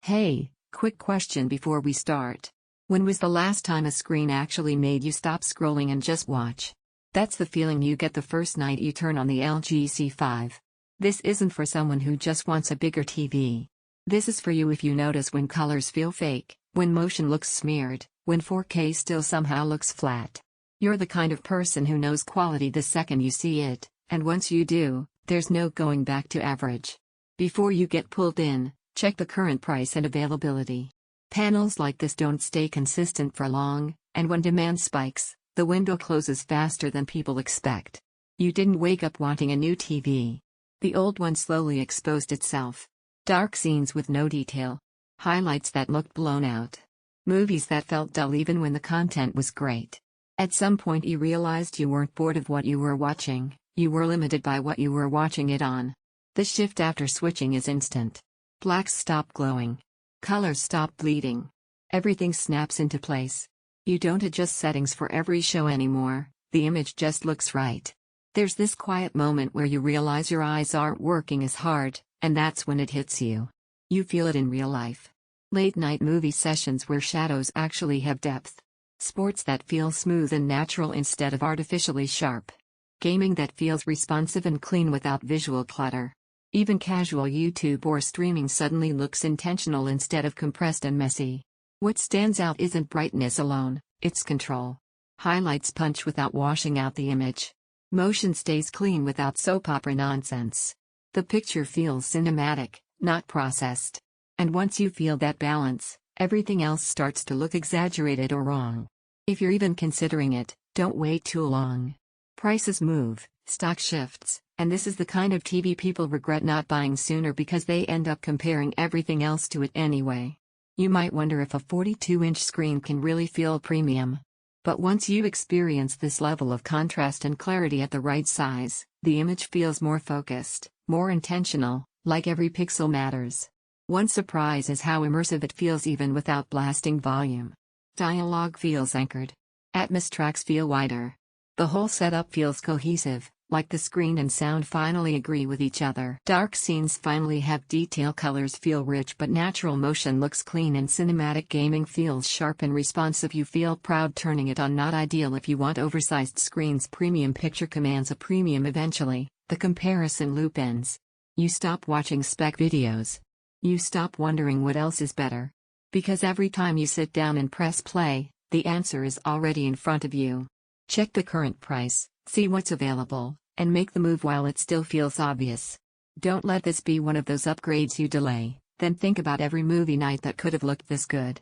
Hey, quick question before we start. When was the last time a screen actually made you stop scrolling and just watch? That's the feeling you get the first night you turn on the LG C5. This isn't for someone who just wants a bigger TV. This is for you if you notice when colors feel fake, when motion looks smeared, when 4K still somehow looks flat. You're the kind of person who knows quality the second you see it, and once you do, there's no going back to average. Before you get pulled in, check the current price and availability. Panels like this don't stay consistent for long, and when demand spikes, the window closes faster than people expect. You didn't wake up wanting a new TV. The old one slowly exposed itself. Dark scenes with no detail. Highlights that looked blown out. Movies that felt dull even when the content was great. At some point you realized you weren't bored of what you were watching, you were limited by what you were watching it on. The shift after switching is instant. Blacks stop glowing. Colors stop bleeding. Everything snaps into place. You don't adjust settings for every show anymore, the image just looks right. There's this quiet moment where you realize your eyes aren't working as hard, and that's when it hits you. You feel it in real life. Late night movie sessions where shadows actually have depth. Sports that feel smooth and natural instead of artificially sharp. Gaming that feels responsive and clean without visual clutter. Even casual YouTube or streaming suddenly looks intentional instead of compressed and messy. What stands out isn't brightness alone, it's control. Highlights punch without washing out the image. Motion stays clean without soap opera nonsense. The picture feels cinematic, not processed. And once you feel that balance, everything else starts to look exaggerated or wrong. If you're even considering it, don't wait too long. Prices move, stock shifts, and this is the kind of TV people regret not buying sooner because they end up comparing everything else to it anyway. You might wonder if a 42-inch screen can really feel premium. But once you experience this level of contrast and clarity at the right size, the image feels more focused, more intentional, like every pixel matters. One surprise is how immersive it feels even without blasting volume. Dialogue feels anchored. Atmos tracks feel wider. The whole setup feels cohesive, like the screen and sound finally agree with each other. Dark scenes finally have detail, colors feel rich but natural, motion looks clean, and cinematic gaming feels sharp and responsive. You feel proud turning it on. Not ideal if you want oversized screens. Premium picture commands a premium eventually. The comparison loop ends. You stop watching spec videos. You stop wondering what else is better. Because every time you sit down and press play, the answer is already in front of you. Check the current price, see what's available, and make the move while it still feels obvious. Don't let this be one of those upgrades you delay, then think about every movie night that could have looked this good.